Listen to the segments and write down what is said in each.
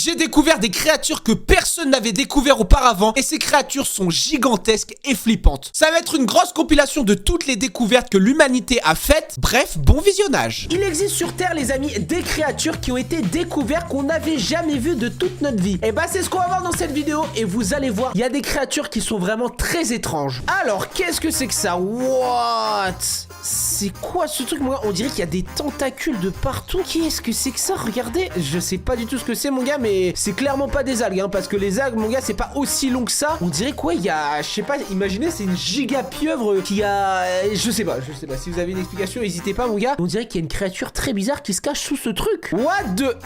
j'ai découvert des créatures que personne n'avait découvert auparavant et ces créatures sont gigantesques et flippantes. Ça va être une grosse compilation de toutes les découvertes que l'humanité a faites. Bref, bon visionnage. Il existe sur Terre, les amis, des créatures qui ont été découvertes qu'on n'avait jamais vues de toute notre vie. Et bah c'est ce qu'on va voir dans cette vidéo et vous allez voir, il y a des créatures qui sont vraiment très étranges. Alors, qu'est-ce que c'est que ça? What? C'est quoi ce truc, mon gars? On dirait qu'il y a des tentacules de partout. Qu'est-ce que c'est que ça? Regardez, je sais pas du tout ce que c'est, mon gars, mais c'est clairement pas des algues, hein, parce que les algues, mon gars, c'est pas aussi long que ça. On dirait quoi? Il y a, je sais pas, imaginez, c'est une giga pieuvre qui a, je sais pas. Si vous avez une explication, n'hésitez pas, mon gars. On dirait qu'il y a une créature très bizarre qui se cache sous ce truc. What the?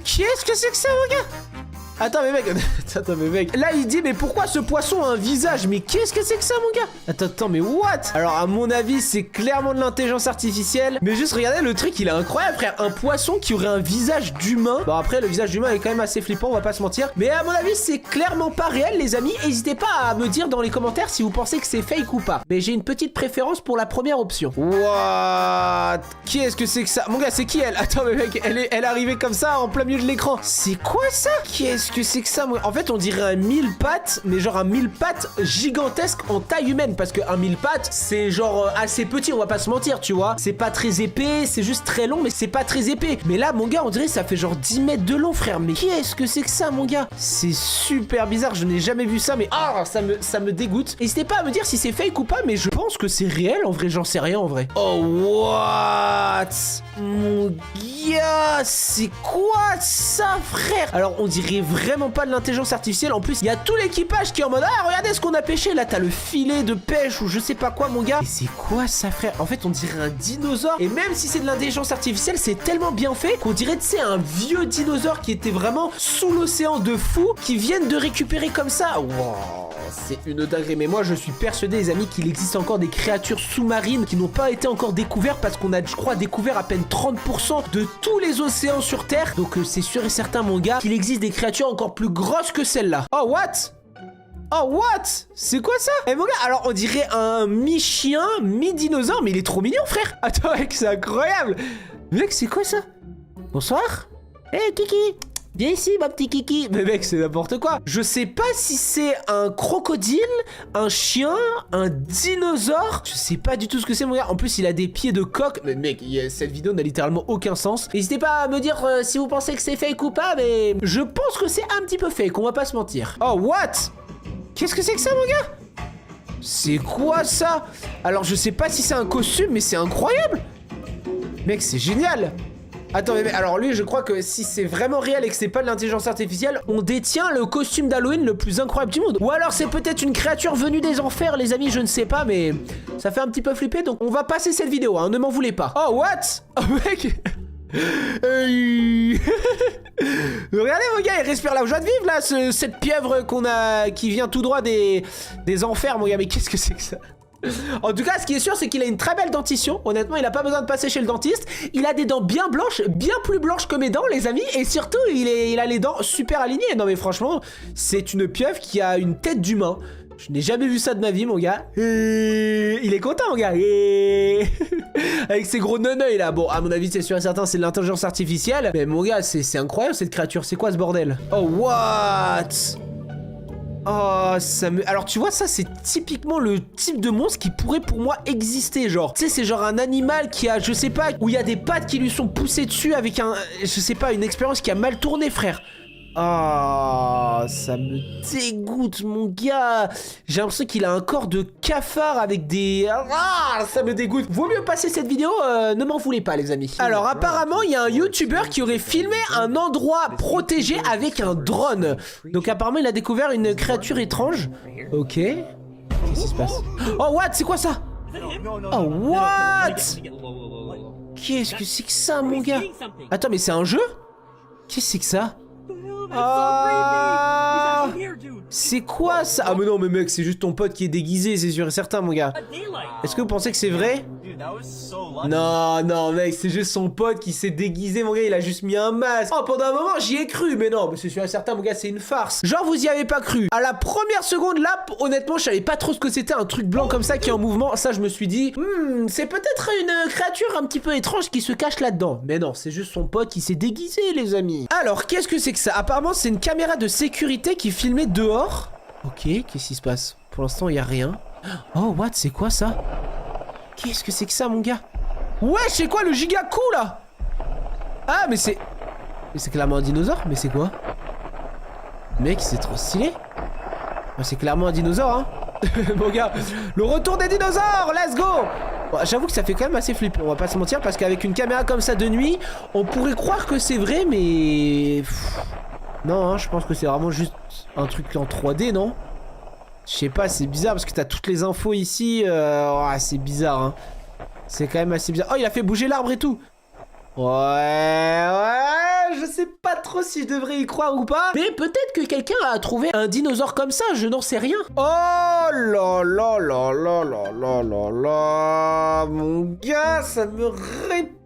Qu'est-ce que c'est que ça, mon gars? Attends mais mec, là il dit mais pourquoi ce poisson a un visage? Mais qu'est-ce que c'est que ça, mon gars? Attends mais what? Alors à mon avis c'est clairement de l'intelligence artificielle. Mais juste regardez le truc, il est incroyable, frère. Un poisson qui aurait un visage d'humain. Bon après le visage d'humain est quand même assez flippant, on va pas se mentir. Mais à mon avis c'est clairement pas réel, les amis. N'hésitez pas à me dire dans les commentaires si vous pensez que c'est fake ou pas. Mais j'ai une petite préférence pour la première option. What? Qu'est-ce que c'est que ça? Mon gars c'est qui elle? Attends mais mec, elle est arrivée comme ça en plein milieu de l'écran. C'est quoi ça? Qu'est-ce que c'est que ça, moi? En fait on dirait un mille pattes, mais genre un mille pattes gigantesque en taille humaine. Parce qu'un mille pattes c'est genre assez petit, on va pas se mentir, tu vois. C'est pas très épais, c'est juste très long, mais c'est pas très épais. Mais là mon gars on dirait ça fait genre 10 mètres de long, frère. Mais qu'est-ce que c'est que ça, mon gars? C'est super bizarre, je n'ai jamais vu ça. Mais ça me dégoûte. N'hésitez pas à me dire si c'est fake ou pas, mais je pense que c'est réel. En vrai j'en sais rien en vrai. Oh what? Mon gars, c'est quoi ça, frère? Alors on dirait vraiment pas de l'intelligence artificielle. En plus il y a tout l'équipage qui est en mode ah regardez ce qu'on a pêché. Là t'as le filet de pêche ou je sais pas quoi, mon gars. Et c'est quoi ça, frère? En fait on dirait un dinosaure. Et même si c'est de l'intelligence artificielle, c'est tellement bien fait qu'on dirait, tu sais, un vieux dinosaure qui était vraiment sous l'océan de fou, qui viennent de récupérer comme ça. Wow, c'est une dinguerie. Mais moi je suis persuadé, les amis, qu'il existe encore des créatures sous-marines qui n'ont pas été encore découvertes, parce qu'on a, je crois, découvert à peine 30% de tous les océans sur Terre. Donc c'est sûr et certain, mon gars, qu'il existe des créatures encore plus grosses que celle-là. Oh what? Oh what? C'est quoi ça? Eh mon gars, alors on dirait un mi-chien, mi-dinosaure, mais il est trop mignon, frère. Attends mec, c'est incroyable. Mec, c'est quoi ça? Bonsoir. Hey Kiki, viens ici ma petit Kiki. Mais mec, c'est n'importe quoi. Je sais pas si c'est un crocodile, un chien, un dinosaure. Je sais pas du tout ce que c'est, mon gars. En plus il a des pieds de coq. Mais mec, cette vidéo n'a littéralement aucun sens. N'hésitez pas à me dire si vous pensez que c'est fake ou pas. Mais je pense que c'est un petit peu fake, on va pas se mentir. Oh what? Qu'est-ce que c'est que ça, mon gars? C'est quoi ça? Alors je sais pas si c'est un costume, mais c'est incroyable. Mec, c'est génial. Attends, mais alors lui, je crois que si c'est vraiment réel et que c'est pas de l'intelligence artificielle, on détient le costume d'Halloween le plus incroyable du monde. Ou alors c'est peut-être une créature venue des enfers, les amis, je ne sais pas, mais ça fait un petit peu flipper, donc on va passer cette vidéo, hein, ne m'en voulez pas. Oh, what? Oh, mec. Regardez, mon gars, il respire la joie de vivre, là, cette pieuvre qu'on a, qui vient tout droit des enfers, mon gars. Mais qu'est-ce que c'est que ça? En tout cas, ce qui est sûr, c'est qu'il a une très belle dentition. Honnêtement, il a pas besoin de passer chez le dentiste. Il a des dents bien blanches, bien plus blanches que mes dents, les amis. Et surtout, il a les dents super alignées. Non mais franchement, c'est une pieuvre qui a une tête d'humain. Je n'ai jamais vu ça de ma vie, mon gars. Il est content, mon gars. Avec ses gros non-œils, là. Bon, à mon avis, c'est sûr et certain, c'est de l'intelligence artificielle. Mais mon gars, c'est incroyable, cette créature. C'est quoi, ce bordel? Oh, what? Oh, ça me... Alors, tu vois, ça, c'est typiquement le type de monstre qui pourrait, pour moi, exister, genre. Tu sais, c'est genre un animal qui a, je sais pas, où il y a des pattes qui lui sont poussées dessus avec un... Je sais pas, une expérience qui a mal tourné, frère. Ah, ça me dégoûte, mon gars. J'ai l'impression qu'il a un corps de cafard avec des... Ah, ça me dégoûte. Vaut mieux passer cette vidéo, ne m'en voulez pas, les amis. Alors, apparemment, il y a un YouTuber qui aurait filmé un endroit protégé avec un drone. Donc, apparemment, il a découvert une créature étrange. Ok. Qu'est-ce qui se passe? Oh, what? C'est quoi ça? Oh, what? Qu'est-ce que c'est que ça, mon gars? Attends, mais c'est un jeu? Qu'est-ce que c'est que ça? Ah, c'est quoi ça? Ah mais non mais mec, c'est juste ton pote qui est déguisé, c'est sûr et certain, mon gars. Est-ce que vous pensez que c'est vrai? Non, non, mec, c'est juste son pote qui s'est déguisé, mon gars, il a juste mis un masque. Oh, pendant un moment, j'y ai cru, mais non, mais c'est sûr et certain, mon gars, c'est une farce. Genre, vous y avez pas cru. À la première seconde, là, honnêtement, je savais pas trop ce que c'était, un truc blanc comme ça qui est en mouvement. Ça, je me suis dit, c'est peut-être une créature un petit peu étrange qui se cache là-dedans. Mais non, c'est juste son pote qui s'est déguisé, les amis. Alors, qu'est-ce que c'est que ça? Apparemment, c'est une caméra de sécurité qui filmait dehors. Ok, qu'est-ce qui se passe? Pour l'instant, il y a rien. Oh, what? C'est quoi ça? Qu'est-ce que c'est que ça, mon gars? Ouais, c'est quoi le giga coup, là? Ah, mais c'est... Mais c'est clairement un dinosaure? Mais c'est quoi? Mec, c'est trop stylé. C'est clairement un dinosaure, hein. Mon gars, le retour des dinosaures, let's go. Bon, j'avoue que ça fait quand même assez flippant, on va pas se mentir, parce qu'avec une caméra comme ça de nuit, on pourrait croire que c'est vrai, mais... Non, hein, je pense que c'est vraiment juste un truc en 3D, non? Je sais pas, c'est bizarre, parce que t'as toutes les infos ici, oh, c'est bizarre, hein. C'est quand même assez bizarre. Oh, il a fait bouger l'arbre et tout. Ouais, je sais pas trop si je devrais y croire ou pas. Mais peut-être que quelqu'un a trouvé un dinosaure comme ça, je n'en sais rien. Oh là là là là là là là là. Mon gars, ça me répulse.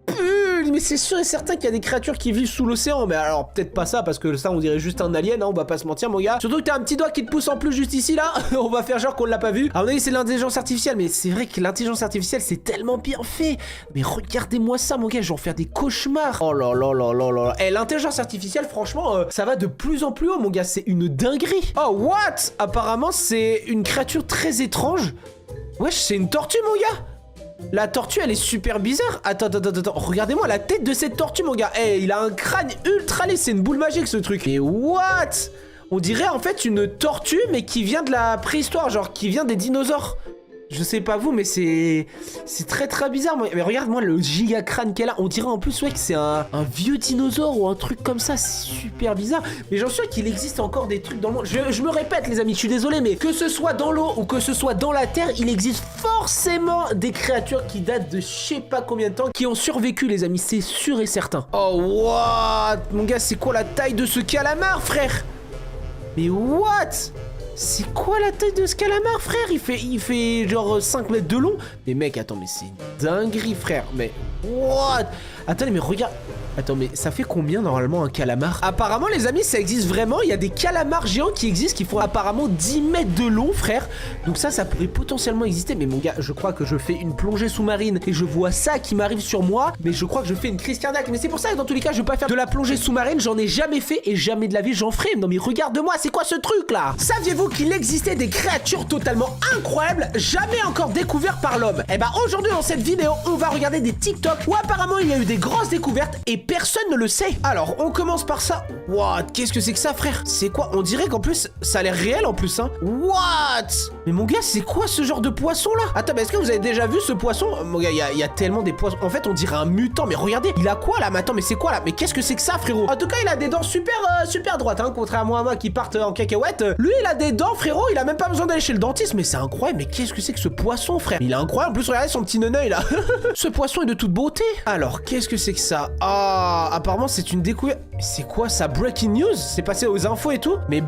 Mais c'est sûr et certain qu'il y a des créatures qui vivent sous l'océan. Mais alors, peut-être pas ça, parce que ça, on dirait juste un alien, hein, on va pas se mentir, mon gars. Surtout que t'as un petit doigt qui te pousse en plus juste ici, là. On va faire genre qu'on l'a pas vu. À mon avis, c'est l'intelligence artificielle. Mais c'est vrai que l'intelligence artificielle, c'est tellement bien fait. Mais regardez-moi ça, mon gars, je vais en faire des cauchemars. Oh là là là là là. Eh, l'intelligence artificielle, franchement, ça va de plus en plus haut, mon gars. C'est une dinguerie. Oh, what? Apparemment, c'est une créature très étrange. Wesh, c'est une tortue, mon gars. La tortue, elle est super bizarre. Attends. Regardez-moi la tête de cette tortue, mon gars. Eh, il a un crâne ultra laid. C'est une boule magique, ce truc. Mais what? On dirait en fait une tortue, mais qui vient de la préhistoire. Genre, qui vient des dinosaures. Je sais pas vous, mais c'est très très bizarre. Mais regarde-moi le giga crâne qu'elle a. On dirait en plus, ouais, que c'est un vieux dinosaure ou un truc comme ça. C'est super bizarre. Mais j'en suis sûr qu'il existe encore des trucs dans le monde. Je me répète, les amis, je suis désolé, mais que ce soit dans l'eau ou que ce soit dans la terre, il existe forcément des créatures qui datent de je sais pas combien de temps, qui ont survécu, les amis. C'est sûr et certain. Oh, what? Mon gars, c'est quoi la taille de ce calamar, frère? Mais what? C'est quoi la taille de ce calamar, frère? Il fait genre 5 mètres de long. Mais mec, attends, mais c'est une dinguerie, frère. Mais what? Attendez, mais regarde. Attends, mais ça fait combien normalement un calamar? Apparemment, les amis, ça existe vraiment. Il y a des calamars géants qui existent, qui font apparemment 10 mètres de long, frère. Donc ça pourrait potentiellement exister. Mais mon gars, je crois que je fais une plongée sous-marine et je vois ça qui m'arrive sur moi. Mais je crois que je fais une crise cardiaque. Mais c'est pour ça que dans tous les cas, je vais pas faire de la plongée sous-marine. J'en ai jamais fait et jamais de la vie j'en ferai. Non mais regarde-moi, c'est quoi ce truc là? Saviez-vous qu'il existait des créatures totalement incroyables, jamais encore découvertes par l'homme? Et bah aujourd'hui dans cette vidéo, on va regarder des TikTok où apparemment il y a eu des grosses découvertes et personne ne le sait. Alors, on commence par ça. What? Qu'est-ce que c'est que ça, frère? C'est quoi? On dirait qu'en plus, ça a l'air réel en plus, hein. What? Mais mon gars, c'est quoi ce genre de poisson là? Attends, mais est-ce que vous avez déjà vu ce poisson? Mon gars, il y a tellement des poissons. En fait, on dirait un mutant. Mais regardez, il a quoi là? Mais attends, mais c'est quoi là? Mais qu'est-ce que c'est que ça, frérot? En tout cas, il a des dents super droites, hein. Contrairement à moi qui partent en cacahuète. Lui, il a des dents, frérot. Il a même pas besoin d'aller chez le dentiste. Mais c'est incroyable. Mais qu'est-ce que c'est que ce poisson, frère? Il est incroyable. En plus, regardez son petit neneuil là. Ce poisson est de toute beauté. Alors, qu'est-ce que c'est que ça? Ah, apparemment c'est une découverte. C'est quoi ça? Breaking news? C'est passé aux infos et tout? Mais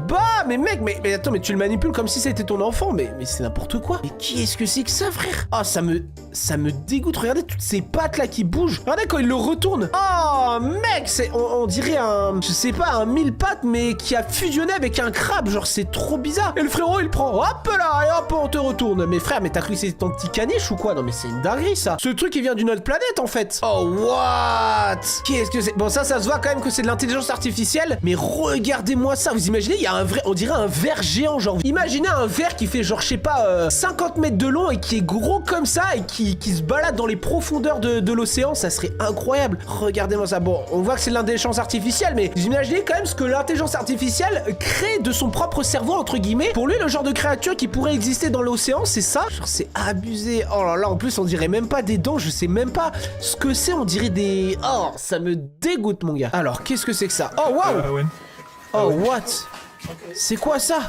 mais mec, mais attends, mais tu le manipules comme si c'était ton enfant. Mais c'est n'importe quoi. Mais qu'est-ce que c'est que ça, frère? Ah, ça me dégoûte. Regardez toutes ces pattes là qui bougent. Regardez quand il le retourne. Oh mec, on dirait je sais pas, un mille pattes mais qui a fusionné avec un crabe. Genre c'est trop bizarre. Et le frérot il prend, hop là, et hop on te retourne. Mais frère, mais t'as cru que c'était ton petit caniche ou quoi? Non mais c'est une dinguerie ça. Ce truc il vient d'une autre planète en fait. Oh what? Qu'est-ce que c'est? Bon ça se voit quand même que c'est de l'intelligence artificielle. Mais regardez-moi ça. Vous imaginez, il y a un vrai, on dirait un ver géant. Genre imaginez un ver qui fait genre je sais pas 50 mètres de long et qui est gros comme ça et qui se balade dans les profondeurs de l'océan. Ça serait incroyable. Regardez-moi ça. Bon, on voit que c'est de l'intelligence artificielle, mais vous imaginez quand même ce que l'intelligence artificielle crée de son propre cerveau entre guillemets. Pour lui, le genre de créature qui pourrait exister dans l'océan, c'est ça. Genre c'est abusé. Oh là là, en plus on dirait même pas des dents. Je sais même pas ce que c'est. On dirait des... Oh, ça me dégoûte mon gars. Alors qu'est-ce que c'est que ça? Oh waouh. Oh what? C'est quoi ça?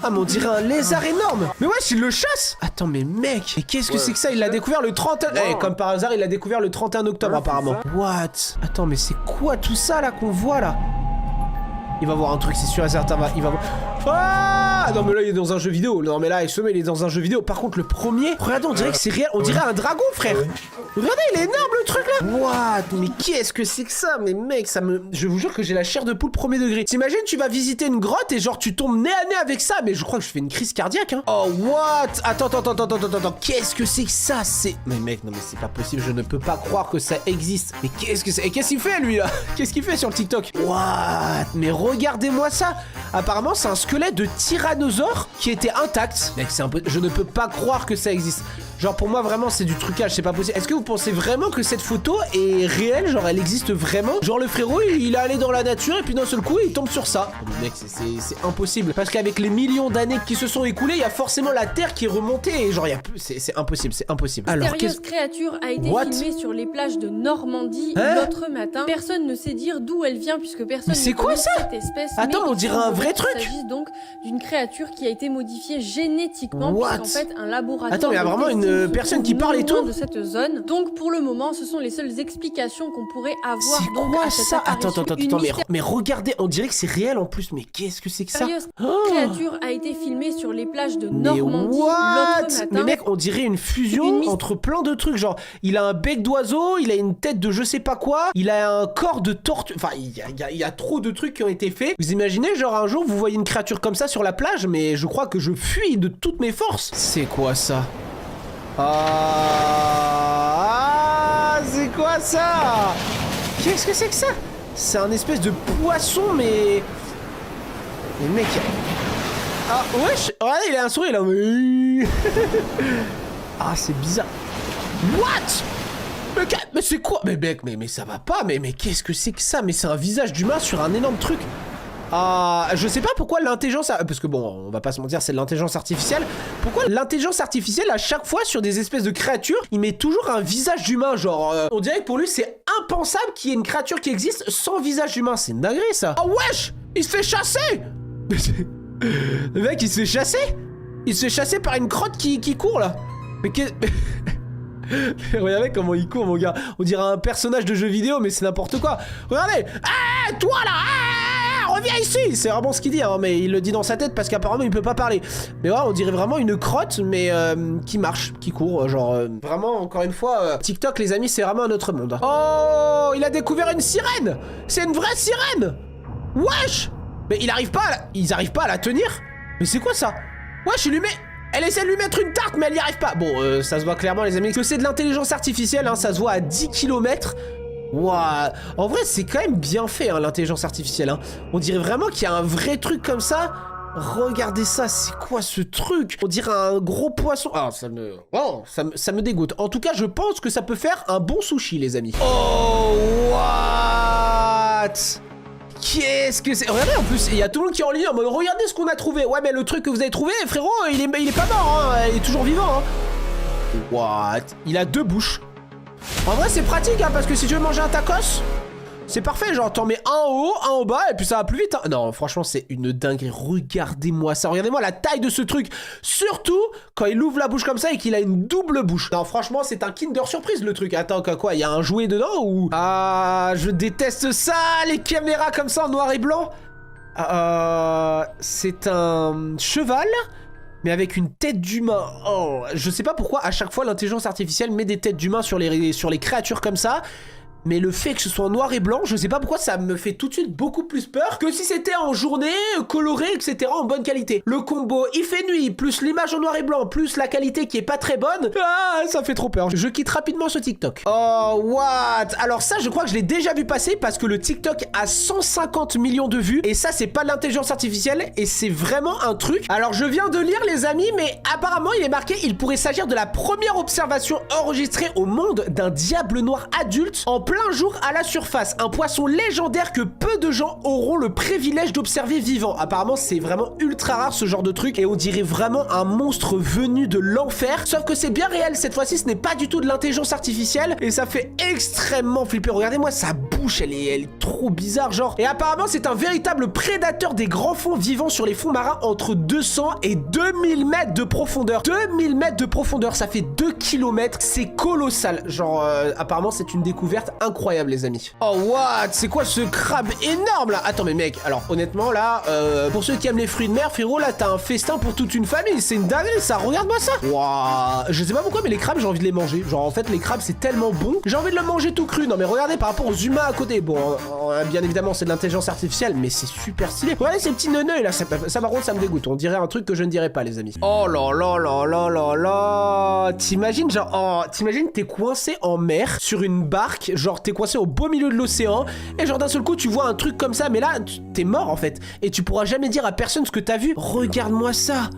Ah mais on dirait un lézard énorme. Mais wesh, il le chasse. Attends mais mec, mais qu'est-ce que c'est que ça? Il l'a découvert le 31... Eh, comme par hasard, il l'a découvert le 31 octobre apparemment. What? Attends mais c'est quoi tout ça là qu'on voit là? Il va voir un truc, c'est sûr et certain. Il va voir... Ah non mais là il est dans un jeu vidéo. Non mais là il est dans un jeu vidéo. Par contre le premier, regardez, on dirait que c'est réel. On dirait un dragon, frère. Regardez, il est énorme le truc là. What? Mais qu'est-ce que c'est que ça? Mais mec, ça me... Je vous jure que j'ai la chair de poule premier degré. T'imagines, tu vas visiter une grotte et genre tu tombes nez à nez avec ça. Mais je crois que je fais une crise cardiaque, hein. Oh what? Attends. Qu'est-ce que c'est que ça? C'est... Mais mec, non mais c'est pas possible. Je ne peux pas croire que ça existe. Mais qu'est-ce que c'est? Et qu'est-ce qu'il fait lui là? Qu'est-ce qu'il fait sur le TikTok? What? Mais regardez-moi ça. Apparemment c'est un squelette de tyrannosaure qui était intact. Mec, c'est un peu... Je ne peux pas croire que ça existe. Genre pour moi vraiment c'est du trucage, c'est pas possible. Est-ce que vous pensez vraiment que cette photo est réelle? Genre elle existe vraiment? Genre le frérot il est allé dans la nature et puis d'un seul coup il tombe sur ça. Mais mec c'est impossible. Parce qu'avec les millions d'années qui se sont écoulées, il y a forcément la terre qui est remontée. Et genre il y a plus... C'est impossible, c'est impossible. Alors mystérieuse créature a été filmée sur les plages de Normandie l'autre matin. Personne ne sait dire d'où elle vient puisque personne ne connaît cette espèce. Attends, on dirait un vrai truc. Il s'agit donc d'une créature qui a été modifiée génétiquement puisqu'en fait un laboratoire... Attends, il y a vraiment une personne qui parle et tout de cette zone. Donc pour le moment, ce sont les seules explications qu'on pourrait avoir. C'est quoi ça? Attends, mais regardez, on dirait que c'est réel en plus. Mais qu'est-ce que c'est que ça? Créature a été filmée sur les plages de Normandie l'autre matin. Mais mec, on dirait une fusion entre plein de trucs. Genre, il a un bec d'oiseau, il a une tête de je sais pas quoi, il a un corps de tortue. Enfin, il y a trop de trucs qui ont été faits. Vous imaginez, genre un jour, vous voyez une créature comme ça sur la plage, mais je crois que je fuis de toutes mes forces. C'est quoi ça? Ah, c'est quoi ça? Qu'est-ce que c'est que ça? C'est un espèce de poisson, mais... Mais mec... Ah, wesh! Regardez, il a un sourire, là. Ah, c'est bizarre. What? Mais c'est quoi? Mais mec, mais ça va pas. Mais qu'est-ce que c'est que ça? Mais c'est un visage d'humain sur un énorme truc. Ah, je sais pas pourquoi l'intelligence... Parce que bon, on va pas se mentir, c'est de l'intelligence artificielle. Pourquoi l'intelligence artificielle, à chaque fois, sur des espèces de créatures, il met toujours un visage d'humain, genre... on dirait que pour lui, c'est impensable qu'il y ait une créature qui existe sans visage humain. C'est une dinguerie, ça. Oh, wesh! Il se fait chasser! Le mec, il se fait chasser? Il se fait chasser par une crotte qui court, là. Mais qu'est... Regardez comment il court, mon gars. On dirait un personnage de jeu vidéo, mais c'est n'importe quoi. Regardez! Ah, toi, là! Reviens ici! C'est vraiment ce qu'il dit, hein, mais il le dit dans sa tête parce qu'apparemment il peut pas parler. Mais ouais, on dirait vraiment une crotte, mais qui marche, qui court, genre vraiment, encore une fois, TikTok, les amis, c'est vraiment un autre monde. Oh, il a découvert une sirène! C'est une vraie sirène! Wesh! Mais ils arrivent pas à la tenir? Mais c'est quoi ça? Wesh, il lui met... Elle essaie de lui mettre une tarte, mais elle y arrive pas. Bon, ça se voit clairement, les amis, que c'est de l'intelligence artificielle, hein, ça se voit à 10 km. Waouh. En vrai, c'est quand même bien fait, hein, l'intelligence artificielle. Hein. On dirait vraiment qu'il y a un vrai truc comme ça. Regardez ça, c'est quoi ce truc? On dirait un gros poisson. Ah, ça me dégoûte. En tout cas, je pense que ça peut faire un bon sushi, les amis. Oh, what? Qu'est-ce que c'est? Regardez, en plus, il y a tout le monde qui est en ligne en mode regardez ce qu'on a trouvé. Ouais, mais le truc que vous avez trouvé, frérot, il est pas mort, hein. Il est toujours vivant, hein. What? Il a 2 bouches. En vrai, c'est pratique, hein, parce que si tu veux manger un tacos, c'est parfait. Genre, t'en mets un en haut, un en bas, et puis ça va plus vite. Hein. Non, franchement, c'est une dinguerie. Regardez-moi ça. Regardez-moi la taille de ce truc. Surtout quand il ouvre la bouche comme ça et qu'il a une double bouche. Non, franchement, c'est un Kinder Surprise, le truc. Attends, quoi? Il y a un jouet dedans ou... Ah, je déteste ça, les caméras comme ça en noir et blanc. C'est un cheval, mais avec une tête d'humain. Oh, je sais pas pourquoi à chaque fois l'intelligence artificielle met des têtes d'humain sur les créatures comme ça. Mais le fait que ce soit en noir et blanc, je sais pas pourquoi ça me fait tout de suite beaucoup plus peur que si c'était en journée, coloré, etc. en bonne qualité. Le combo, il fait nuit, plus l'image en noir et blanc, plus la qualité qui est pas très bonne. Ah, ça fait trop peur. Je quitte rapidement ce TikTok. Oh, what? Alors ça, je crois que je l'ai déjà vu passer parce que le TikTok a 150 millions de vues. Et ça, c'est pas de l'intelligence artificielle et c'est vraiment un truc. Alors, je viens de lire, les amis, mais apparemment, il est marqué, il pourrait s'agir de la première observation enregistrée au monde d'un diable noir adulte en plein jour à la surface, un poisson légendaire que peu de gens auront le privilège d'observer vivant. Apparemment, c'est vraiment ultra rare ce genre de truc et on dirait vraiment un monstre venu de l'enfer. Sauf que c'est bien réel, cette fois-ci, ce n'est pas du tout de l'intelligence artificielle et ça fait extrêmement flipper. Regardez-moi, ça bouche, elle est trop bizarre, genre. Et apparemment, c'est un véritable prédateur des grands fonds vivant sur les fonds marins entre 200 et 2000 mètres de profondeur. 2000 mètres de profondeur, ça fait 2 km. C'est colossal. Genre, apparemment, c'est une découverte incroyable, les amis. Oh, what? C'est quoi ce crabe énorme, là? Attends, mais mec, alors, honnêtement, là, pour ceux qui aiment les fruits de mer, frérot, là, t'as un festin pour toute une famille. C'est une dinguerie, ça. Regarde-moi ça. Waouh. Je sais pas pourquoi, mais les crabes, j'ai envie de les manger. Genre, en fait, les crabes, c'est tellement bon. J'ai envie de le manger tout cru. Non, mais regardez, par rapport aux humains à côté. Bon, bien évidemment, c'est de l'intelligence artificielle, mais c'est super stylé. Regardez ces petits neuneux, là. Ça, par contre, ça me dégoûte. On dirait un truc que je ne dirais pas, les amis. Oh là là là là là là. T'imagines, genre, t'imagines, t'es coincé en mer sur une barque. Genre, t'es coincé au beau milieu de l'océan. Et genre, d'un seul coup, tu vois un truc comme ça. Mais là, t'es mort, en fait. Et tu pourras jamais dire à personne ce que t'as vu. Regarde-moi ça.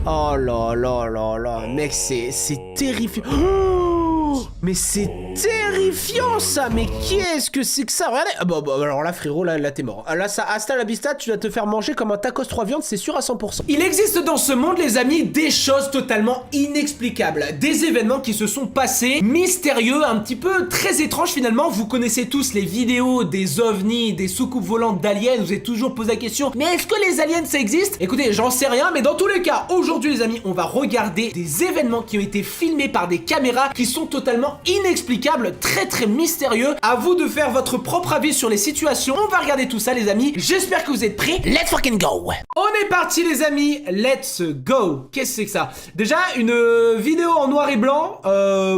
Oh là là là là. Mec, c'est terrifiant. Oh, mais c'est terrifiant ça. Mais qu'est-ce que c'est que ça? Regardez. Ah bah, alors là, frérot, là t'es mort. Là, ça, hasta la vista, tu vas te faire manger comme un tacos 3 viandes, c'est sûr à 100%. Il existe dans ce monde, les amis, des choses totalement inexplicables. Des événements qui se sont passés, mystérieux, un petit peu très étranges finalement. Vous connaissez tous les vidéos des ovnis, des soucoupes volantes d'aliens. Vous êtes toujours posé la question, mais est-ce que les aliens ça existe? Écoutez, j'en sais rien, mais dans tous les cas, aujourd'hui les amis, on va regarder des événements qui ont été filmés par des caméras qui sont totalement inexplicables, très mystérieux. À vous de faire votre propre avis sur les situations. On va regarder tout ça les amis. J'espère que vous êtes prêts. Let's fucking go. On est parti les amis. Let's go. Qu'est-ce que c'est que ça? Déjà une vidéo en noir et blanc.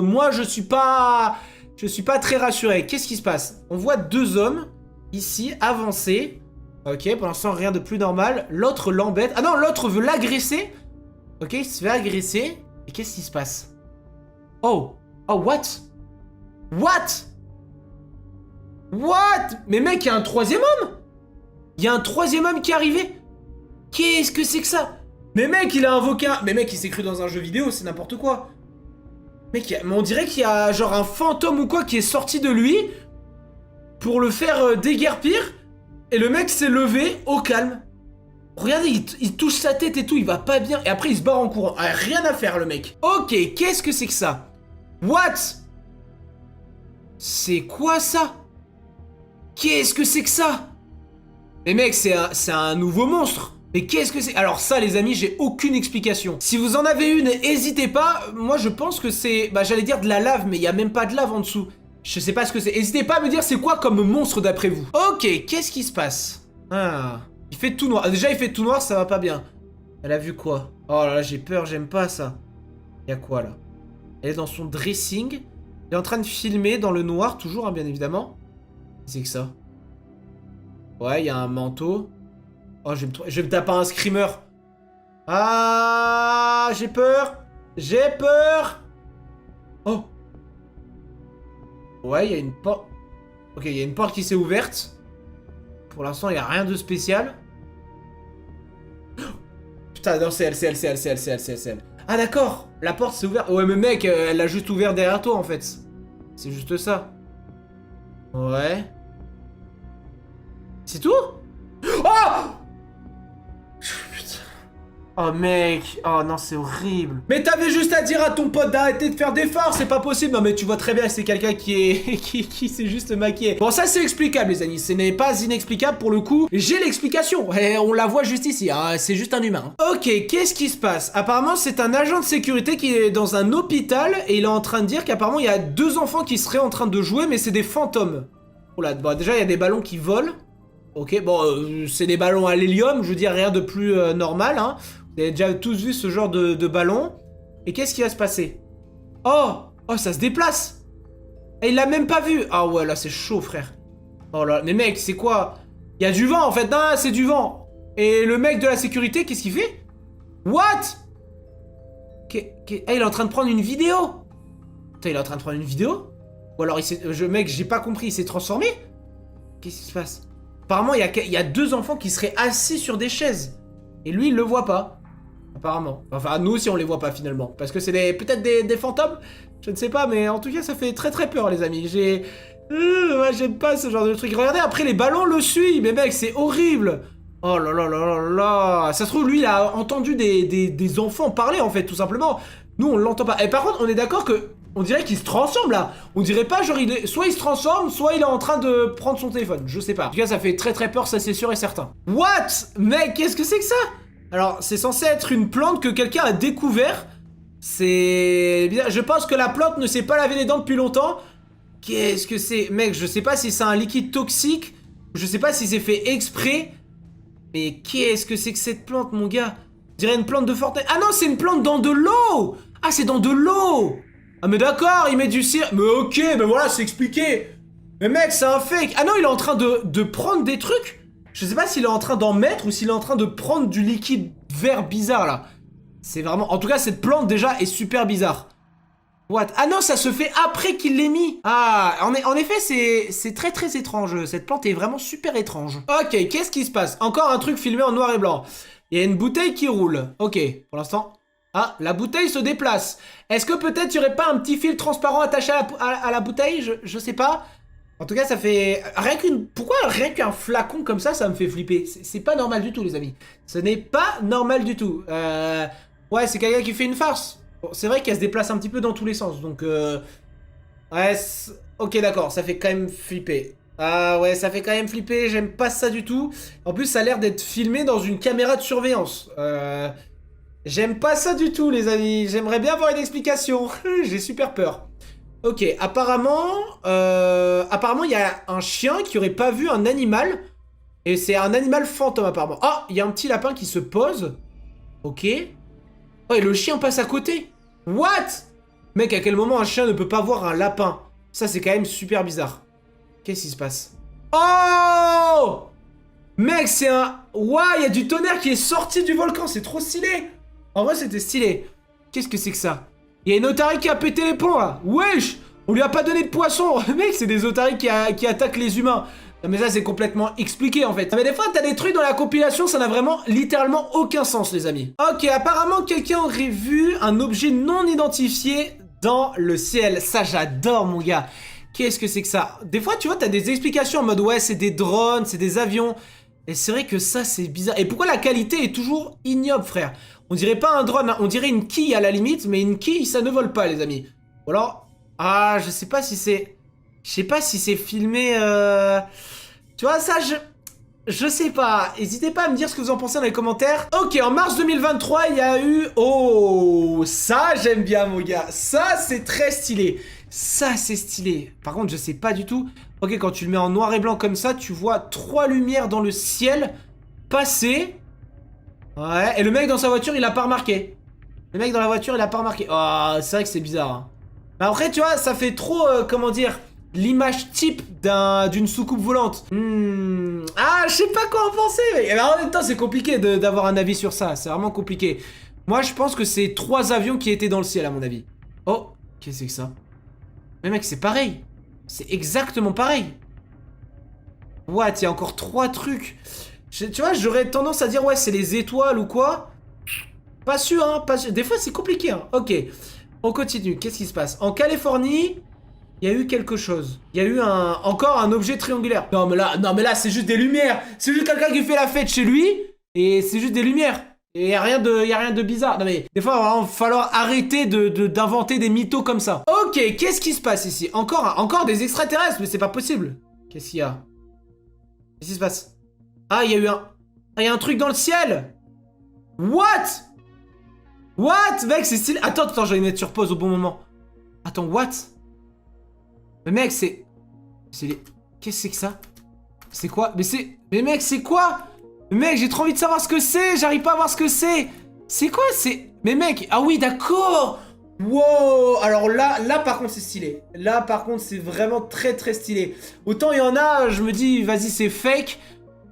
Moi je suis pas très rassuré. Qu'est-ce qui se passe? On voit deux hommes ici avancer. Ok, pour l'instant rien de plus normal. L'autre l'embête. Ah non, l'autre veut l'agresser. Ok, il se fait agresser. Et qu'est-ce qui se passe? Oh, what? Mais mec, il y a un troisième homme. Il y a un troisième homme qui est arrivé. Qu'est-ce que c'est que ça? Mais mec, il a invoqué un... Mais mec, il s'est cru dans un jeu vidéo, c'est n'importe quoi. Mec, mais on dirait qu'il y a genre un fantôme ou quoi qui est sorti de lui pour le faire déguerpir. Et le mec s'est levé au calme. Regardez, il touche sa tête et tout, il va pas bien. Et après, il se barre en courant. Ah, rien à faire, le mec. Ok, qu'est-ce que c'est que ça? What? C'est quoi ça? Qu'est-ce que c'est que ça? Mais mec, c'est un nouveau monstre. Mais qu'est-ce que c'est? Alors ça, les amis, j'ai aucune explication. Si vous en avez une, n'hésitez pas. Moi, je pense que c'est... Bah, j'allais dire de la lave, mais il n'y a même pas de lave en dessous. Je sais pas ce que c'est. N'hésitez pas à me dire c'est quoi comme monstre d'après vous. Ok, qu'est-ce qui se passe? Ah... Il fait tout noir. Déjà, il fait tout noir, ça va pas bien. Elle a vu quoi? Oh là là, j'ai peur, j'aime pas ça. Il y a quoi là? Elle est dans son dressing. Elle est en train de filmer dans le noir, toujours, hein, bien évidemment. C'est que ça? Ouais, il y a un manteau. Oh, je vais me taper un screamer. Ah, j'ai peur. J'ai peur. Oh. Ouais, il y a une porte. Ok, il y a une porte qui s'est ouverte. Pour l'instant, il n'y a rien de spécial. Putain, non, c'est elle. Ah, d'accord. La porte s'est ouverte. Ouais, mais mec, elle l'a juste ouverte derrière toi, en fait. C'est juste ça. Ouais. C'est tout? Oh! Oh mec, oh non c'est horrible. Mais t'avais juste à dire à ton pote d'arrêter de faire des farces, c'est pas possible. Non mais tu vois très bien c'est quelqu'un qui est qui s'est juste maquillé. Bon ça c'est explicable les amis, ce n'est pas inexplicable pour le coup. J'ai l'explication, et on la voit juste ici, hein. C'est juste un humain. Ok, qu'est-ce qui se passe? Apparemment c'est un agent de sécurité qui est dans un hôpital et il est en train de dire qu'apparemment il y a deux enfants qui seraient en train de jouer mais c'est des fantômes. Oula, bon déjà il y a des ballons qui volent. Ok, bon c'est des ballons à l'hélium, je veux dire rien de plus normal hein. Vous avez déjà tous vu ce genre de ballon. Et qu'est-ce qui va se passer? Oh, ça se déplace. Et il l'a même pas vu. Ah ouais, là c'est chaud, frère. Oh là, mais mec, c'est quoi? Il y a du vent en fait. Non, c'est du vent. Et le mec de la sécurité, qu'est-ce qu'il fait? What? Ah, il est en train de prendre une vidéo. Putain, il est en train de prendre une vidéo? Ou alors, mec, j'ai pas compris, il s'est transformé? Qu'est-ce qui se passe? Apparemment, il y a deux enfants qui seraient assis sur des chaises. Et lui, il le voit pas. Apparemment. Enfin, nous aussi, on les voit pas finalement. Parce que c'est peut-être des fantômes. Je ne sais pas, mais en tout cas, ça fait très peur, les amis. Ouais, j'aime pas ce genre de truc. Regardez, après, les ballons le suivent. Mais mec, c'est horrible. Oh là là là là là. Ça se trouve, lui, il a entendu des enfants parler, en fait, tout simplement. Nous, on l'entend pas. Et par contre, on est d'accord que On dirait qu'il se transforme là. On dirait pas genre soit il se transforme, soit il est en train de prendre son téléphone. Je sais pas. En tout cas, ça fait très peur, ça c'est sûr et certain. What? Mec, qu'est-ce que c'est que ça? Alors, c'est censé être une plante que quelqu'un a découvert. C'est bien. Je pense que la plante ne s'est pas lavé les dents depuis longtemps. Qu'est-ce que c'est? Mec, je sais pas si c'est un liquide toxique. Je sais pas si c'est fait exprès. Mais qu'est-ce que c'est que cette plante, mon gars? On dirait une plante de Fortnite. Ah non, c'est une plante dans de l'eau! Ah, c'est dans de l'eau! Ah, mais d'accord, il met du cire. Mais ok, mais voilà, c'est expliqué. Mais mec, c'est un fake. Ah non, il est en train de prendre des trucs. Je sais pas s'il est en train d'en mettre ou s'il est en train de prendre du liquide vert bizarre, là. C'est vraiment... En tout cas, cette plante, déjà, est super bizarre. What? Ah non, ça se fait après qu'il l'ait mis. Ah, en effet, c'est très étrange. Cette plante est vraiment super étrange. Ok, qu'est-ce qui se passe? Encore un truc filmé en noir et blanc. Il y a une bouteille qui roule. Ok, pour l'instant... Ah, la bouteille se déplace. Est-ce que peut-être il y aurait pas un petit fil transparent attaché à la bouteille? Je sais pas. En tout cas, ça fait... Pourquoi rien qu'un flacon comme ça me fait flipper? C'est pas normal du tout, les amis. Ce n'est pas normal du tout. Ouais, c'est quelqu'un qui fait une farce. Bon, c'est vrai qu'elle se déplace un petit peu dans tous les sens, donc... Ouais, ok, d'accord, ça fait quand même flipper. Ah ouais, ça fait quand même flipper, j'aime pas ça du tout. En plus, ça a l'air d'être filmé dans une caméra de surveillance. J'aime pas ça du tout, les amis. J'aimerais bien avoir une explication. J'ai super peur. Ok, apparemment, il y a un chien qui aurait pas vu un animal. Et c'est un animal fantôme, apparemment. Ah, il y a un petit lapin qui se pose. Ok. Oh, et le chien passe à côté. What? Mec, à quel moment un chien ne peut pas voir un lapin? Ça, c'est quand même super bizarre. Qu'est-ce qui se passe? Oh! Mec, c'est un... Ouah, il y a du tonnerre qui est sorti du volcan. C'est trop stylé. En vrai, c'était stylé. Qu'est-ce que c'est que ça? Il y a une otarie qui a pété les plombs, là. Wesh! On lui a pas donné de poisson. Mec, c'est des otaries qui attaquent les humains. Non, mais ça, c'est complètement expliqué, en fait. Mais des fois, t'as des trucs dans la compilation, ça n'a vraiment, littéralement, aucun sens, les amis. Ok, apparemment, quelqu'un aurait vu un objet non identifié dans le ciel. Ça, j'adore, mon gars. Qu'est-ce que c'est que ça? Des fois, tu vois, t'as des explications en mode, ouais, c'est des drones, c'est des avions. Et c'est vrai que ça, c'est bizarre. Et pourquoi la qualité est toujours ignoble, frère? On dirait pas un drone, hein. On dirait une quille à la limite, mais une quille, ça ne vole pas, les amis. Ou alors... Ah, je sais pas si c'est... Je sais pas si c'est filmé... Tu vois, ça, je sais pas. N'hésitez pas à me dire ce que vous en pensez dans les commentaires. Ok, en mars 2023, il y a eu... Oh, ça, j'aime bien, mon gars. Ça, c'est très stylé. Ça, c'est stylé. Par contre, je sais pas du tout... Ok, quand tu le mets en noir et blanc comme ça, tu vois 3 lumières dans le ciel passer... Ouais, et le mec dans sa voiture, il a pas remarqué. Le mec dans la voiture, il a pas remarqué. Oh, c'est vrai que c'est bizarre. Hein. Mais après, tu vois, ça fait trop, comment dire, l'image type d'une soucoupe volante. Ah, je sais pas quoi en penser. Mais en même temps, c'est compliqué d'avoir un avis sur ça. C'est vraiment compliqué. Moi, je pense que c'est 3 avions qui étaient dans le ciel, à mon avis. Oh, qu'est-ce que c'est que ça? Mais mec, c'est pareil. C'est exactement pareil. What? Il y a encore 3 trucs. Tu vois, j'aurais tendance à dire, ouais, c'est les étoiles ou quoi. Pas sûr, hein, pas sûr. Des fois, c'est compliqué, hein. Ok, on continue. Qu'est-ce qui se passe? En Californie, il y a eu quelque chose. Il y a eu encore un objet triangulaire. Non, mais là, c'est juste des lumières. C'est juste quelqu'un qui fait la fête chez lui. Et c'est juste des lumières. Et il y a rien de bizarre. Non, mais des fois, il va vraiment falloir arrêter d'inventer des mythos comme ça. Ok, qu'est-ce qui se passe ici? Encore des extraterrestres, mais c'est pas possible. Qu'est-ce qu'il y a? Qu'est-ce qui se passe? Ah, il y a eu il y a un truc dans le ciel. What? What? Mec, c'est stylé. Attends, j'allais mettre sur pause au bon moment. Attends, what? Mais mec, c'est... Qu'est-ce que c'est que ça? C'est quoi? Mais mec, c'est quoi? Mais mec, j'ai trop envie de savoir ce que c'est. J'arrive pas à voir ce que c'est. C'est quoi? Mais mec, ah oui, d'accord. Wow. Alors là par contre, c'est stylé. Là, par contre, c'est vraiment très stylé. Autant il y en a, je me dis, vas-y, c'est fake.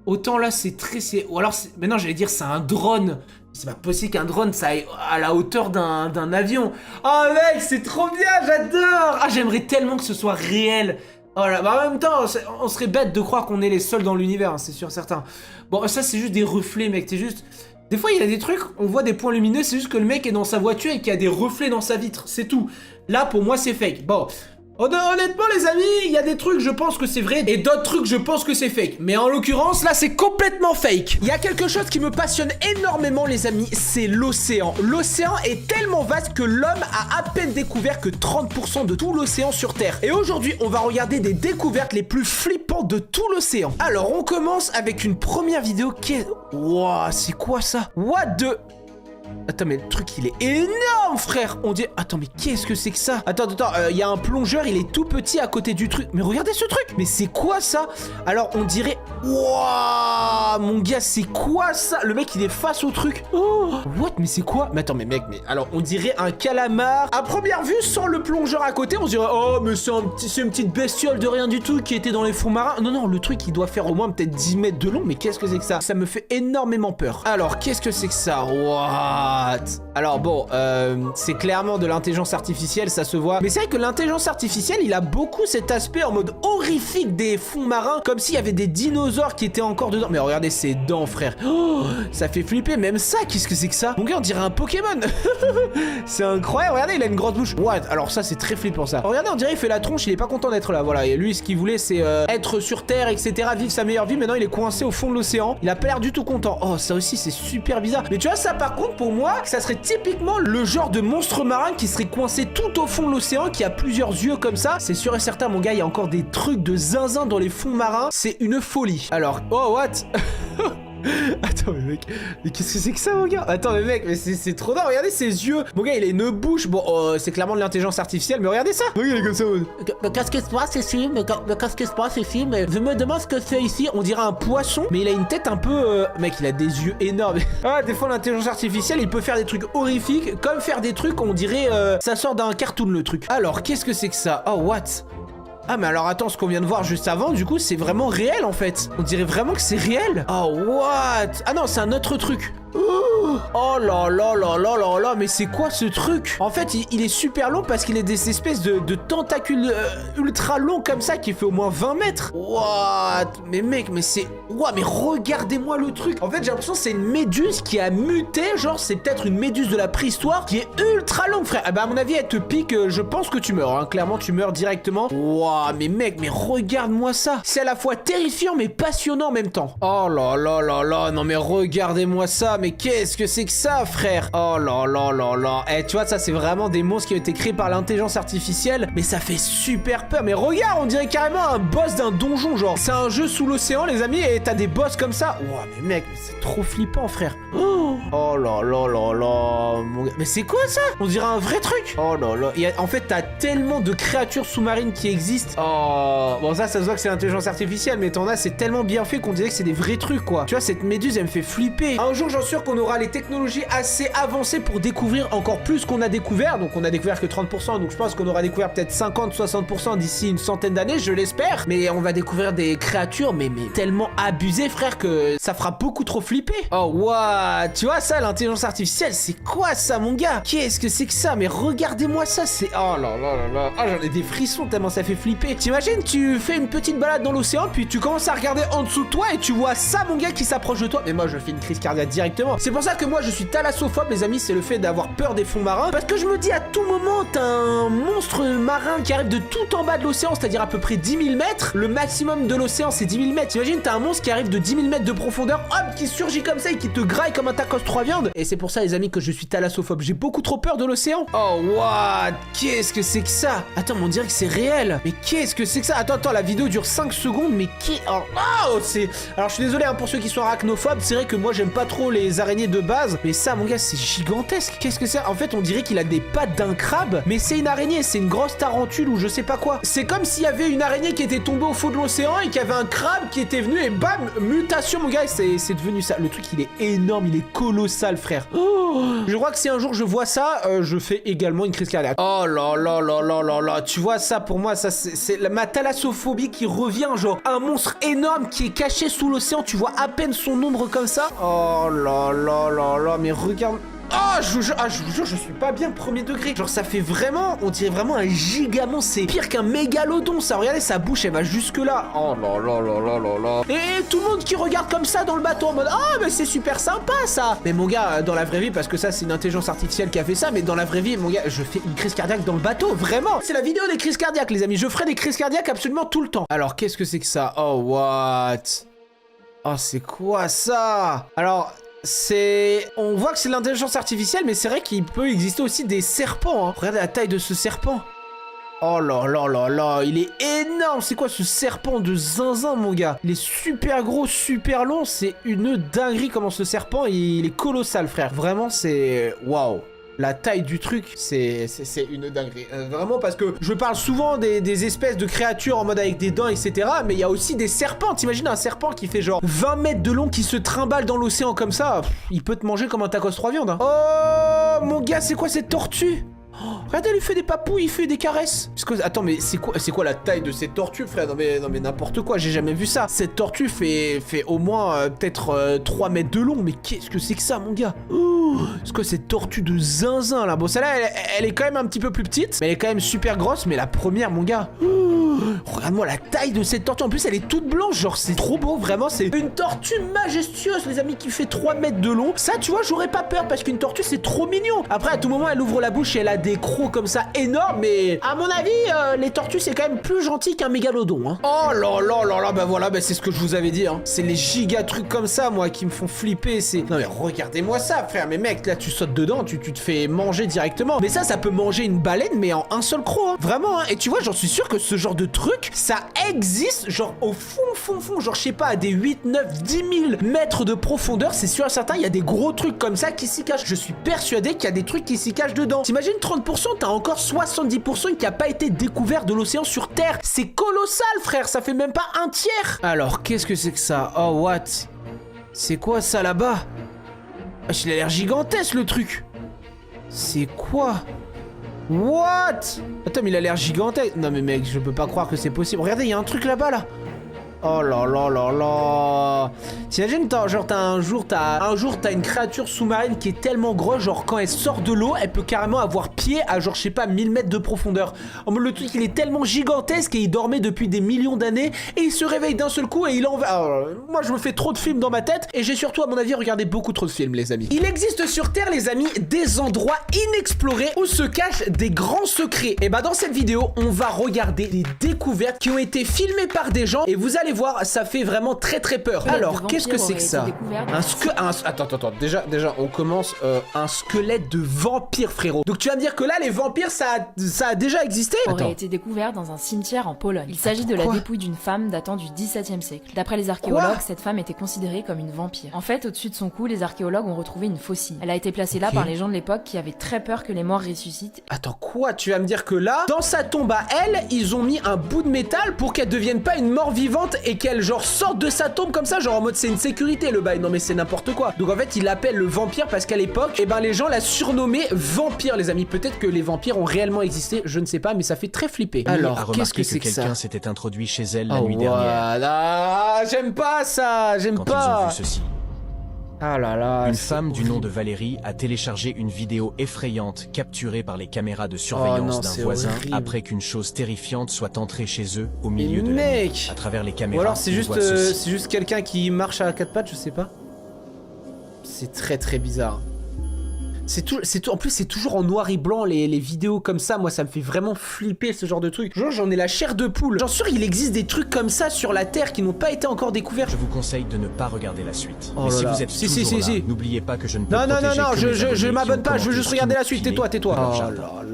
Autant là, c'est très... Ou alors, maintenant, j'allais dire, c'est un drone. C'est pas possible qu'un drone, ça aille à la hauteur d'un avion. Oh mec, c'est trop bien, j'adore. Ah, j'aimerais tellement que ce soit réel. Oh là, bah en même temps, on serait bête de croire qu'on est les seuls dans l'univers, hein, c'est sûr, certain. Bon, ça, c'est juste des reflets, mec, c'est juste... Des fois, il y a des trucs, on voit des points lumineux, c'est juste que le mec est dans sa voiture et qu'il y a des reflets dans sa vitre, c'est tout. Là, pour moi, c'est fake. Bon, Honnêtement les amis, il y a des trucs je pense que c'est vrai et d'autres trucs je pense que c'est fake. Mais en l'occurrence là c'est complètement fake. Il y a quelque chose qui me passionne énormément les amis, c'est l'océan. L'océan est tellement vaste que l'homme a à peine découvert que 30% de tout l'océan sur Terre. Et aujourd'hui on va regarder des découvertes les plus flippantes de tout l'océan. Alors on commence avec une première vidéo qui est... Wouah, c'est quoi ça? What the... Attends mais le truc il est énorme frère. On dit... Attends mais qu'est-ce que c'est que ça? Attends, il y a un plongeur, il est tout petit à côté du truc. Mais regardez ce truc. Mais c'est quoi ça? Alors on dirait... Wouah mon gars c'est quoi ça? Le mec il est face au truc. Oh what? Mais c'est quoi? Mais attends mais mec mais... Alors on dirait un calamar. À première vue sans le plongeur à côté on dirait... Oh mais c'est une petite bestiole de rien du tout qui était dans les fonds marins. Non le truc il doit faire au moins peut-être 10 mètres de long. Mais qu'est-ce que c'est que ça? Ça me fait énormément peur. Alors qu'est-ce que c'est que ça? Wouah. Alors bon, c'est clairement de l'intelligence artificielle, ça se voit. Mais c'est vrai que l'intelligence artificielle, il a beaucoup cet aspect en mode horrifique des fonds marins, comme s'il y avait des dinosaures qui étaient encore dedans. Mais regardez ses dents, frère. Oh, ça fait flipper. Même ça, qu'est-ce que c'est que ça? Mon gars, on dirait un Pokémon. C'est incroyable. Regardez, il a une grosse bouche. What? Alors ça, c'est très flippant ça. Regardez, on dirait il fait la tronche, il est pas content d'être là. Voilà. Et lui, ce qu'il voulait, c'est être sur Terre, etc. Vivre sa meilleure vie. Maintenant, il est coincé au fond de l'océan. Il a pas l'air du tout content. Oh, ça aussi, c'est super bizarre. Mais tu vois, ça, par contre, pour moi, ça serait typiquement le genre de monstre marin qui serait coincé tout au fond de l'océan, qui a plusieurs yeux comme ça. C'est sûr et certain, mon gars, il y a encore des trucs de zinzin dans les fonds marins. C'est une folie. Alors, oh, what? Attends mais mec, mais qu'est-ce que c'est que ça mon gars? Attends mais mec, mais c'est trop dingue, regardez ses yeux. Mon gars il a une bouche, bon c'est clairement de l'intelligence artificielle, mais regardez ça. Regarde il est comme ça. Mais qu'est-ce qui se passe ici? Mais qu'est-ce qui se passe ici? Mais je me demande ce que c'est ici. On dirait un poisson, mais il a une tête un peu... Mec il a des yeux énormes. Ah des fois l'intelligence artificielle il peut faire des trucs horrifiques, comme faire des trucs on dirait ça sort d'un cartoon le truc. Alors qu'est-ce que c'est que ça? Oh what? Ah mais alors attends, ce qu'on vient de voir juste avant, du coup c'est vraiment réel en fait. On dirait vraiment que c'est réel. Oh what? Ah non c'est un autre truc. Oh là là là là là là, mais c'est quoi ce truc? En fait il est super long parce qu'il a des espèces de tentacules ultra longs comme ça qui fait au moins 20 mètres. What? Mais mec mais c'est... Ouah mais regardez-moi le truc. En fait j'ai l'impression que c'est une méduse qui a muté. Genre c'est peut-être une méduse de la préhistoire qui est ultra longue frère. Ah bah à mon avis elle te pique, je pense que tu meurs hein. Clairement tu meurs directement. Ouah mais mec mais regarde-moi ça. C'est à la fois terrifiant mais passionnant en même temps. Oh là là là là. Non mais regardez-moi ça. Mais qu'est-ce que c'est que ça frère? Oh là là là là. Eh tu vois ça c'est vraiment des monstres qui ont été créés par l'intelligence artificielle. Mais ça fait super peur. Mais regarde on dirait carrément un boss d'un donjon genre. C'est un jeu sous l'océan les amis et t'as des boss comme ça. Ouah mais mec mais c'est trop flippant frère. Oh là là là là mon gars. Mais c'est quoi ça? On dirait un vrai truc. Oh là là. En fait t'as tellement de créatures sous-marines qui existent. Oh bon ça se voit que c'est l'intelligence artificielle. Mais t'en as c'est tellement bien fait qu'on dirait que c'est des vrais trucs quoi. Tu vois cette méduse elle me fait flipper. Un jour j'en suis sûr qu'on aura les technologies assez avancées pour découvrir encore plus qu'on a découvert. Donc on a découvert que 30%, donc je pense qu'on aura découvert peut-être 50-60% d'ici une centaine d'années, je l'espère. Mais on va découvrir des créatures mais tellement abusées frère que ça fera beaucoup trop flipper. Oh what? Tu vois ça l'intelligence artificielle c'est quoi ça mon gars? Qu'est-ce que c'est que ça? Mais regardez-moi ça, c'est... Oh là là là là. Ah j'en ai des frissons tellement ça fait flipper. T'imagines tu fais une petite balade dans l'océan puis tu commences à regarder en dessous de toi et tu vois ça mon gars qui s'approche de toi. Mais moi je fais une crise cardiaque directement. C'est pour ça que moi je suis thalassophobe les amis, c'est le fait d'avoir peur des fonds marins. Parce que je me dis à tout moment t'as un monstre marin qui arrive de tout en bas de l'océan, c'est-à-dire à peu près 10 000 mètres. Le maximum de l'océan c'est 10 000 mètres. T'imagines t'as un monstre qui arrive de 10 000 mètres de profondeur, hop, qui surgit comme ça et qui te graille comme un tacos 3 viandes. Et c'est pour ça les amis que je suis thalassophobe. J'ai beaucoup trop peur de l'océan. Oh what? Qu'est-ce que c'est que ça? Attends mais on dirait que c'est réel. Mais qu'est-ce que c'est que ça? Attends, la vidéo dure 5 secondes mais qui... Oh c'est... Alors je suis désolé hein, pour ceux qui sont arachnophobes. C'est vrai que moi j'aime pas trop les araignées de base. Mais ça mon gars c'est gigantesque. Qu'est-ce que c'est? En fait on dirait qu'il a des pattes d'un crabe. Mais c'est une araignée, c'est une grosse tarentule ou je sais pas quoi. C'est comme s'il y avait une araignée qui était tombée au fond de l'océan et qu'il y avait un crabe qui était venu et bam, mutation mon gars. C'est devenu ça. Le truc il est énorme, il est colossal frère. Oh, je crois que si un jour je vois ça, je fais également une crise cardiaque. Oh là là là là là là. Tu vois ça pour moi, ça c'est ma thalassophobie qui revient, genre un monstre énorme qui est caché sous l'océan, tu vois à peine son ombre comme ça. Oh là là là là, mais regarde. Oh, je vous jure, je suis pas bien premier degré. Genre, ça fait vraiment, on dirait vraiment un gigamon. C'est pire qu'un mégalodon, ça. Regardez, sa bouche, elle va jusque là. Oh là là là là là là. Et tout le monde qui regarde comme ça dans le bateau en mode, oh, mais c'est super sympa, ça. Mais mon gars, dans la vraie vie, parce que ça, c'est une intelligence artificielle qui a fait ça, mais dans la vraie vie, mon gars, je fais une crise cardiaque dans le bateau, vraiment. C'est la vidéo des crises cardiaques, les amis. Je ferai des crises cardiaques absolument tout le temps. Alors, qu'est-ce que c'est que ça? Oh, what? Oh, c'est quoi ça? Alors, on voit que c'est l'intelligence artificielle, mais c'est vrai qu'il peut exister aussi des serpents, hein. Regardez la taille de ce serpent. Oh là là là là, il est énorme. C'est quoi ce serpent de zinzin, mon gars? Il est super gros, super long. C'est une dinguerie comment ce serpent, il est colossal, frère. Vraiment, c'est... Waouh. La taille du truc, c'est une dinguerie. Vraiment, parce que je parle souvent des espèces de créatures en mode avec des dents, etc. Mais il y a aussi des serpents. T'imagines un serpent qui fait genre 20 mètres de long, qui se trimballe dans l'océan comme ça. Pff, il peut te manger comme un tacos 3 viandes. Hein. Oh, mon gars, c'est quoi cette tortue? Oh, regardez, il lui fait des papouilles, il fait des caresses. Attends, mais c'est quoi la taille de cette tortue, frère? Non mais n'importe quoi, j'ai jamais vu ça. Cette tortue fait au moins peut-être 3 mètres de long. Mais qu'est-ce que c'est que ça, mon gars? Oh, c'est quoi cette tortue de zinzin là? Bon, celle-là, elle est quand même un petit peu plus petite, mais elle est quand même super grosse. Mais la première, mon gars, oh, regarde-moi la taille de cette tortue. En plus, elle est toute blanche, genre c'est trop beau, vraiment. C'est une tortue majestueuse, les amis, qui fait 3 mètres de long. Ça, tu vois, j'aurais pas peur parce qu'une tortue, c'est trop mignon. Après, à tout moment, elle ouvre la bouche et elle a des crocs comme ça énormes, mais à mon avis, les tortues, c'est quand même plus gentil qu'un mégalodon, hein. Oh là là là là, bah voilà, bah c'est ce que je vous avais dit, hein. C'est les giga trucs comme ça, moi, qui me font flipper. C'est... Non mais regardez-moi ça, frère. Mais mec, là, tu sautes dedans, tu te fais manger directement. Mais ça peut manger une baleine, mais en un seul croc, hein. Vraiment, hein. Et tu vois, j'en suis sûr que ce genre de truc, ça existe, genre au fond, genre je sais pas, à des 8, 9, 10 000 mètres de profondeur, c'est sûr et certain, il y a des gros trucs comme ça qui s'y cachent. Je suis persuadé qu'il y a des trucs qui s'y cachent dedans. T'imagines 30%, t'as encore 70% qui a pas été découvert de l'océan sur Terre. C'est colossal, frère, ça fait même pas un tiers. Alors, qu'est-ce que c'est que ça? Oh, what? C'est quoi ça là-bas? Il a l'air gigantesque, le truc. C'est quoi? What? Attends, mais il a l'air gigantesque. Non mais mec, je peux pas croire que c'est possible. Regardez, il y a un truc là-bas, là. Oh là là là là. T'imagines, genre un jour t'as une créature sous-marine qui est tellement grosse, genre quand elle sort de l'eau, elle peut carrément avoir pied à genre je sais pas 1000 mètres de profondeur. En mode le truc il est tellement gigantesque et il dormait depuis des millions d'années et il se réveille d'un seul coup et il en va. Alors, moi je me fais trop de films dans ma tête et j'ai surtout à mon avis regardé beaucoup trop de films, les amis. Il existe sur Terre, les amis, des endroits inexplorés où se cachent des grands secrets. Et bah dans cette vidéo on va regarder les découvertes qui ont été filmées par des gens et vous allez voir, ça fait vraiment très très peur. Alors, qu'est-ce que c'est que ça? Attends, déjà, on commence un squelette de vampire, frérot. Donc tu vas me dire que là, les vampires, ça a déjà existé? Aurait été découvert dans un cimetière en Pologne. Il s'agit de la dépouille d'une femme datant du XVIIe siècle. D'après les archéologues, cette femme était considérée comme une vampire. En fait, au-dessus de son cou, les archéologues ont retrouvé une faucille. Elle a été placée là par les gens de l'époque qui avaient très peur que les morts ressuscitent. Attends, quoi? Tu vas me dire que là, dans sa tombe à elle, ils ont mis un bout de métal pour qu'elle devienne pas une mort vivante et qu'elle genre sorte de sa tombe comme ça, genre en mode c'est une sécurité le bail. Non mais c'est n'importe quoi. Donc en fait il l'appelle le vampire parce qu'à l'époque, eh ben les gens la surnommaient vampire, les amis. Peut-être que les vampires ont réellement existé, je ne sais pas, mais ça fait très flipper. Alors qu'est-ce que c'est que ça? Quelqu'un s'était introduit chez elle la nuit dernière. Voilà, j'aime pas ça, j'aime pas. Ils ont vu ceci. Ah là là. Une femme du nom de Valérie a téléchargé une vidéo effrayante capturée par les caméras de surveillance d'un voisin après qu'une chose terrifiante soit entrée chez eux au milieu de la nuit. À travers les caméras. Ou alors c'est juste quelqu'un qui marche à 4 pattes, je sais pas. C'est très très bizarre. En plus c'est toujours en noir et blanc les vidéos comme ça. Moi ça me fait vraiment flipper ce genre de truc. Genre j'en ai la chair de poule. J'en suis sûr il existe des trucs comme ça sur la Terre qui n'ont pas été encore découverts. Je vous conseille de ne pas regarder la suite. Oh mais si là. vous êtes toujours là, n'oubliez pas que je ne peux non, protéger je m'abonne pas, je veux juste regarder la suite. Tais-toi.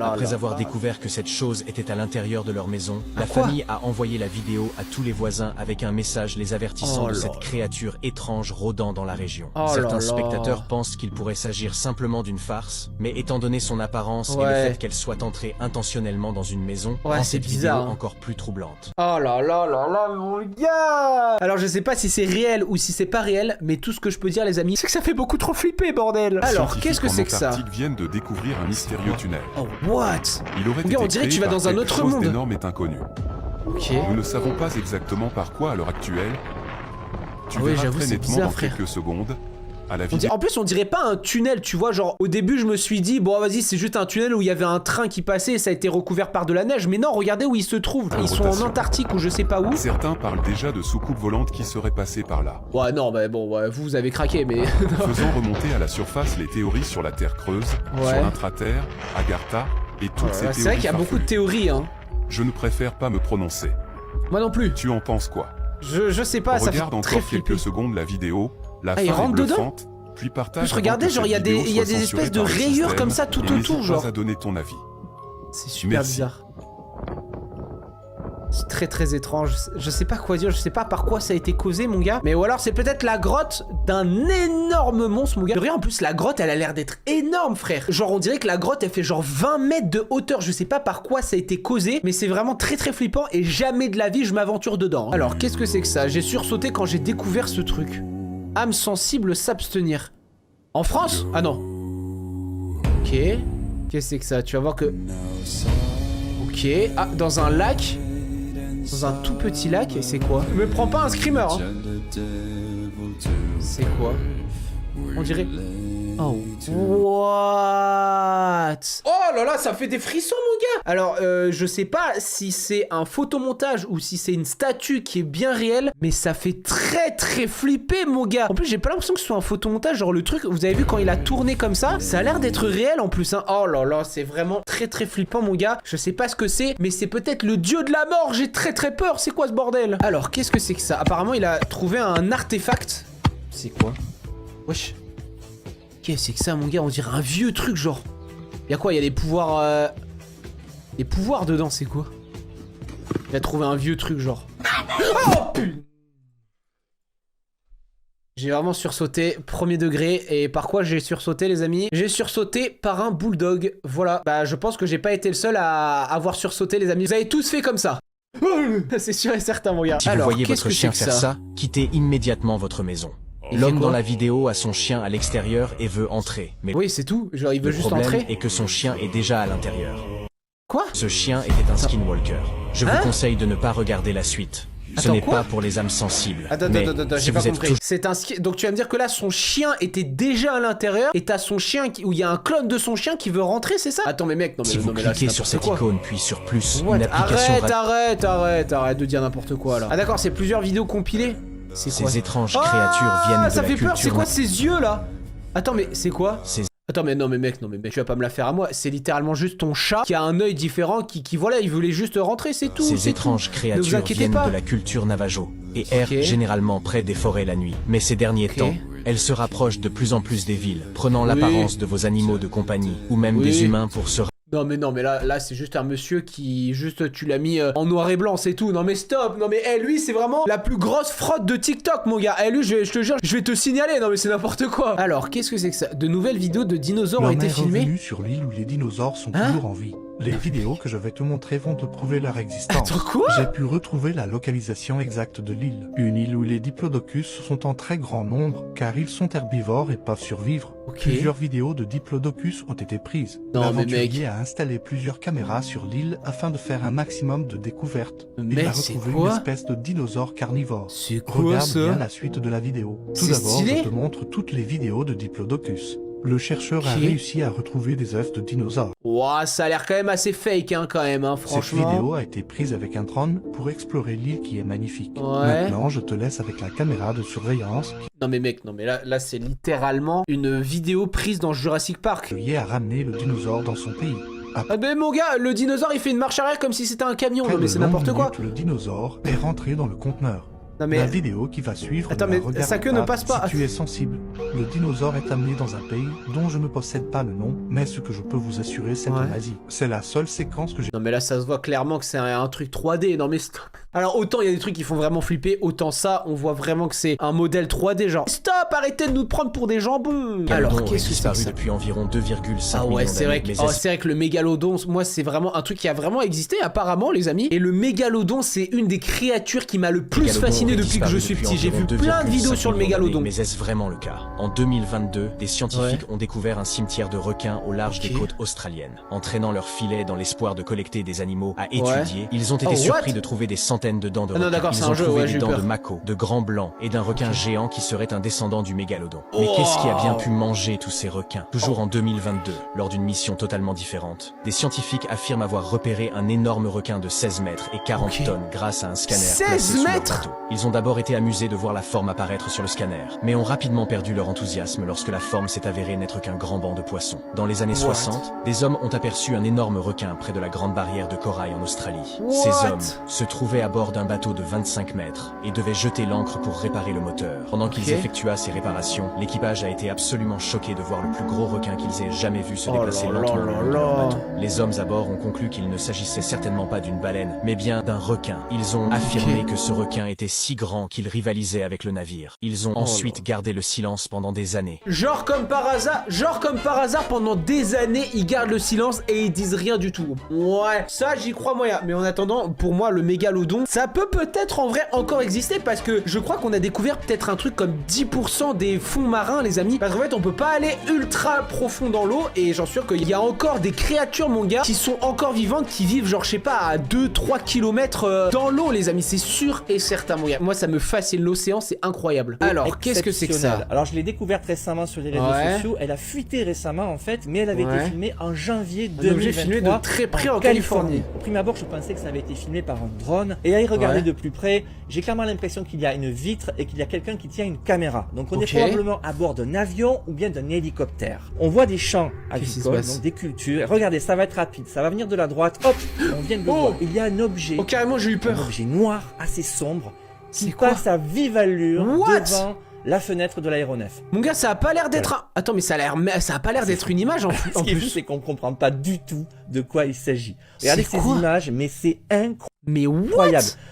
Après avoir découvert que cette chose était à l'intérieur de leur maison, la famille a envoyé la vidéo à tous les voisins avec un message les avertissant de cette créature étrange rôdant dans la région. Certains spectateurs pensent qu'il pourrait s'agir simplement d'une farce, mais étant donné son apparence et le fait qu'elle soit entrée intentionnellement dans une maison, rend cette vidéo encore plus troublante. Oh là là là là, mon gars! Alors je sais pas si c'est réel ou si c'est pas réel, mais tout ce que je peux dire, les amis, c'est que ça fait beaucoup trop flipper, bordel! Alors, qu'est-ce que c'est que ça? Les scientifiques viennent de découvrir un mystérieux tunnel. Oh, what? Il aurait été on dirait que tu vas dans un autre monde. Énorme est inconnu. Ok. Nous ne savons pas exactement par quoi à l'heure actuelle. Tu verras très nettement dans quelques secondes. à la vidéo. En plus, on dirait pas un tunnel, tu vois, genre, au début, je me suis dit, bon, vas-y, c'est juste un tunnel où il y avait un train qui passait et ça a été recouvert par de la neige. Mais non, regardez où ils se trouvent. Ils sont en Antarctique ou je sais pas où. Certains parlent déjà de soucoupes volantes qui seraient passées par là. Ouais, non, bah bon, ouais, vous avez craqué, mais... Faisant remonter à la surface les théories sur la Terre creuse, sur l'intraterre, Agartha et toutes ces théories. C'est vrai qu'il y a beaucoup de théories, hein. Je ne préfère pas me prononcer. Moi non plus. Tu en penses quoi? Je sais pas, ça fait Regarde très encore flipper. quelques secondes la vidéo, la fin il est rentre bluffante, puis partage. Plus regardez, genre il y a des espèces de rayures comme ça tout autour, genre. À donner ton avis. C'est super bizarre. C'est très très étrange. Je sais pas quoi dire, je sais pas par quoi ça a été causé, mon gars. Mais ou alors c'est peut-être la grotte d'un énorme monstre, mon gars. De rien, en plus la grotte elle a l'air d'être énorme, frère. Genre on dirait que la grotte elle fait genre 20 mètres de hauteur. Je sais pas par quoi ça a été causé, mais c'est vraiment très très flippant et jamais de la vie je m'aventure dedans. Alors qu'est-ce que c'est que ça? J'ai sursauté quand j'ai découvert ce truc. Âme sensible s'abstenir. En France? Ah non. Ok. Qu'est-ce que c'est que ça? Tu vas voir que... Ok. Ah, dans un lac. Dans un tout petit lac, et c'est quoi? Me prends pas un screamer, hein. C'est quoi? On dirait... Oh. What? Oh là là, ça fait des frissons, mon gars. Alors, je sais pas si c'est un photomontage ou si c'est une statue qui est bien réelle, mais ça fait très très flipper, mon gars. En plus, j'ai pas l'impression que ce soit un photomontage. Genre, le truc, vous avez vu quand il a tourné comme ça a l'air d'être réel en plus, hein. Oh là là, c'est vraiment très très flippant, mon gars. Je sais pas ce que c'est, mais c'est peut-être le dieu de la mort. J'ai très très peur. C'est quoi ce bordel? Alors, qu'est-ce que c'est que ça? Apparemment, il a trouvé un artefact. C'est quoi? Wesh. Qu'est-ce que c'est que ça, mon gars? On dirait un vieux truc, genre. Y'a quoi? Y'a des pouvoirs... Des pouvoirs dedans, c'est quoi? Il a trouvé un vieux truc, genre. Oh, putain! J'ai vraiment sursauté, premier degré. Et par quoi j'ai sursauté, les amis? J'ai sursauté par un bulldog. Voilà. Bah, je pense que j'ai pas été le seul à avoir sursauté, les amis. Vous avez tous fait comme ça. C'est sûr et certain, mon gars. Si vous voyez votre chien faire ça, quittez immédiatement votre maison. L'homme dans la vidéo a son chien à l'extérieur et veut entrer. Mais oui, c'est tout. Genre, il veut juste entrer. Le entrer. problème est que son chien est déjà à l'intérieur. Quoi? Ce chien était un skinwalker. Je vous conseille de ne pas regarder la suite. Ce n'est pas pour les âmes sensibles. Attends, j'ai pas compris. C'est un donc tu vas me dire que là, son chien était déjà à l'intérieur et t'as son chien où il y a un clone de son chien qui veut rentrer, c'est ça? Attends, mais mec, non mais si vous cliquez sur cette icône puis sur plus, une application... Arrête de dire n'importe quoi là. Ah d'accord, c'est plusieurs vidéos compilées. C'est quoi? Ces étranges créatures viennent de la culture... ça fait peur, c'est quoi ces yeux là? Attends, mais c'est quoi? Ces Attends, mais non, mais mec, tu vas pas me la faire à moi. C'est littéralement juste ton chat qui a un œil différent, qui voilà, il voulait juste rentrer, c'est tout. Ces étranges créatures viennent de la culture navajo et errent généralement près des forêts la nuit. Mais ces derniers temps, elles se rapprochent de plus en plus des villes, prenant l'apparence de vos animaux de compagnie ou même des humains pour se... Non mais là c'est juste un monsieur qui juste tu l'as mis en noir et blanc, c'est tout. Non mais stop. Non mais lui c'est vraiment la plus grosse fraude de TikTok, mon gars. Lui je te jure, je vais te signaler. Non mais c'est n'importe quoi. Alors qu'est-ce que c'est que ça? De nouvelles vidéos de dinosaures ont été filmées sur l'île où les dinosaures sont toujours en vie. Les vidéos que je vais te montrer vont te prouver leur existence. Attends, quoi? J'ai pu retrouver la localisation exacte de l'île. Une île où les diplodocus sont en très grand nombre, car ils sont herbivores et peuvent survivre. Plusieurs vidéos de diplodocus ont été prises. L'aventurier a installé plusieurs caméras sur l'île afin de faire un maximum de découvertes. Il a retrouvé une espèce de dinosaure carnivore. C'est quoi Regarde ça? bien la suite de la vidéo. Tout d'abord, je te montre toutes les vidéos de diplodocus. Le chercheur a réussi à retrouver des œufs de dinosaures. Ouah, ça a l'air quand même assez fake, hein, quand même, hein, franchement. Cette vidéo a été prise avec un drone pour explorer l'île qui est magnifique. Maintenant, je te laisse avec la caméra de surveillance. Non mais mec, non mais là c'est littéralement une vidéo prise dans Jurassic Park. Il a ramené le dinosaure dans son pays. Ah mais mon gars, le dinosaure il fait une marche arrière comme si c'était un camion. Non mais c'est n'importe quoi. Le dinosaure est rentré dans le conteneur. Non mais... La vidéo qui va suivre. Attends, mais sa queue ne passe pas. Si tu es sensible, le dinosaure est amené dans un pays dont je ne possède pas le nom, mais ce que je peux vous assurer, c'est en Asie. C'est la seule séquence que j'ai. Non mais là, ça se voit clairement que c'est un truc 3D. Non mais stop. Alors autant il y a des trucs qui font vraiment flipper, autant ça, on voit vraiment que c'est un modèle 3D. Genre, stop, arrêtez de nous prendre pour des jambons. Alors qu'est-ce que c'est ça depuis environ 2,5 millions d'années. C'est vrai que le mégalodon, moi c'est vraiment un truc qui a vraiment existé apparemment, les amis. Et le mégalodon, c'est une des créatures qui m'a le plus fasciné depuis que je suis petit. J'ai vu plein de vidéos sur le mégalodon. Mais est-ce vraiment le cas? En 2022, des scientifiques ont découvert un cimetière de requins au large des côtes australiennes. Entraînant leurs filets dans l'espoir de collecter des animaux à étudier, ils ont été surpris de trouver des centaines centaines de dents de non, requin. d'accord, Ils c'est ont un jeu, trouvé ouais, des j'ai eu dents peur. de mako, de grands blancs et d'un requin géant qui serait un descendant du mégalodon. Mais qu'est-ce qui a bien pu manger tous ces requins? Toujours en 2022, lors d'une mission totalement différente, des scientifiques affirment avoir repéré un énorme requin de 16 mètres et 40 tonnes grâce à un scanner 16 placé sous leur mètres? bateau. Ils ont d'abord été amusés de voir la forme apparaître sur le scanner, mais ont rapidement perdu leur enthousiasme lorsque la forme s'est avérée n'être qu'un grand banc de poissons. Dans les années 60, des hommes ont aperçu un énorme requin près de la grande barrière de corail en Australie. Ces hommes se trouvaient à bord d'un bateau de 25 mètres et devaient jeter l'ancre pour réparer le moteur. Pendant qu'ils effectuaient ces réparations, l'équipage a été absolument choqué de voir le plus gros requin qu'ils aient jamais vu se déplacer lentement le long de leur bateau. Les hommes à bord ont conclu qu'il ne s'agissait certainement pas d'une baleine, mais bien d'un requin. Ils ont affirmé que ce requin était si grand qu'il rivalisait avec le navire. Ils ont ensuite gardé le silence pendant des années. Genre comme par hasard, pendant des années, ils gardent le silence et ils disent rien du tout. Ouais, ça j'y crois moyen. Mais en attendant, pour moi, le mégalodon, ça peut peut-être en vrai encore exister parce que je crois qu'on a découvert peut-être un truc comme 10% des fonds marins, les amis. Parce qu'en fait, on peut pas aller ultra profond dans l'eau et j'en suis sûr qu'il y a encore des créatures, mon gars, qui sont encore vivantes, qui vivent genre, je sais pas, à 2-3 km dans l'eau, les amis. C'est sûr et certain, mon gars. Moi, ça me fascine l'océan, c'est incroyable. Alors, qu'est-ce que c'est que ça? Alors, je l'ai découverte récemment sur les réseaux sociaux. Elle a fuité récemment, en fait, mais elle avait été filmée en janvier 2023. Filmé de très près en Californie. Au prime abord, je pensais que ça avait été filmé par un drone. Et à y regarder de plus près, j'ai clairement l'impression qu'il y a une vitre et qu'il y a quelqu'un qui tient une caméra. Donc, on est probablement à bord d'un avion ou bien d'un hélicoptère. On voit des champs agricoles, donc des cultures. Regardez, ça va être rapide. Ça va venir de la droite. Hop, on vient de le voir. Il y a un objet. Oh, carrément, j'ai eu peur. Un objet noir, assez sombre, qui passe à vive allure devant la fenêtre de l'aéronef. Mon gars, ça a pas l'air d'être un... Attends, mais ça a pas l'air d'être une image en plus. Ce qui est fou, c'est qu'on comprend pas du tout de quoi il s'agit. Regardez ces images, mais c'est incroyable. Mais what?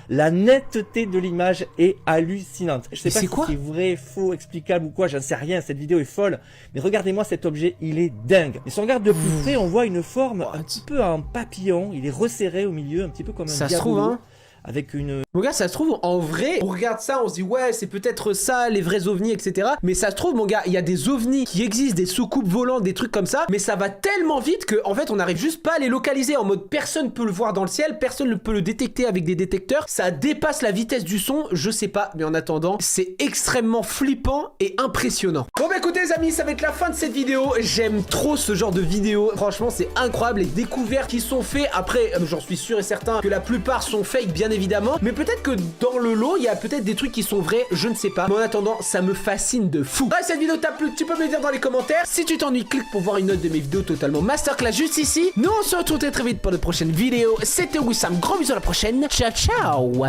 La netteté de l'image est hallucinante. Je sais pas si c'est vrai, faux, explicable ou quoi, j'en sais rien, cette vidéo est folle. Mais regardez-moi cet objet, il est dingue. Et si on regarde de plus près, on voit une forme un petit peu en papillon, il est resserré au milieu, un petit peu comme un diabolo. Ça se trouve, hein? Avec une... Mon gars, ça se trouve, en vrai, on regarde ça, on se dit, ouais, c'est peut-être ça, les vrais ovnis, etc. Mais ça se trouve, mon gars, il y a des ovnis qui existent, des soucoupes volantes, des trucs comme ça, mais ça va tellement vite que, en fait, on n'arrive juste pas à les localiser. En mode, personne peut le voir dans le ciel, personne ne peut le détecter avec des détecteurs. Ça dépasse la vitesse du son, je sais pas, mais en attendant, c'est extrêmement flippant et impressionnant. Bon, bah écoutez, les amis, ça va être la fin de cette vidéo. J'aime trop ce genre de vidéo. Franchement, c'est incroyable, les découvertes qui sont faites. Après, j'en suis sûr et certain que la plupart sont fake, bien évidemment, mais peut-être que dans le lot, il y a peut-être des trucs qui sont vrais, je ne sais pas. Mais en attendant, ça me fascine de fou. Bref, cette vidéo t'a plu, tu peux me le dire dans les commentaires. Si tu t'ennuies, clique pour voir une autre de mes vidéos totalement masterclass juste ici. Nous, on se retrouve très vite pour de prochaines vidéos. C'était Wissam, gros bisous à la prochaine. Ciao, ciao.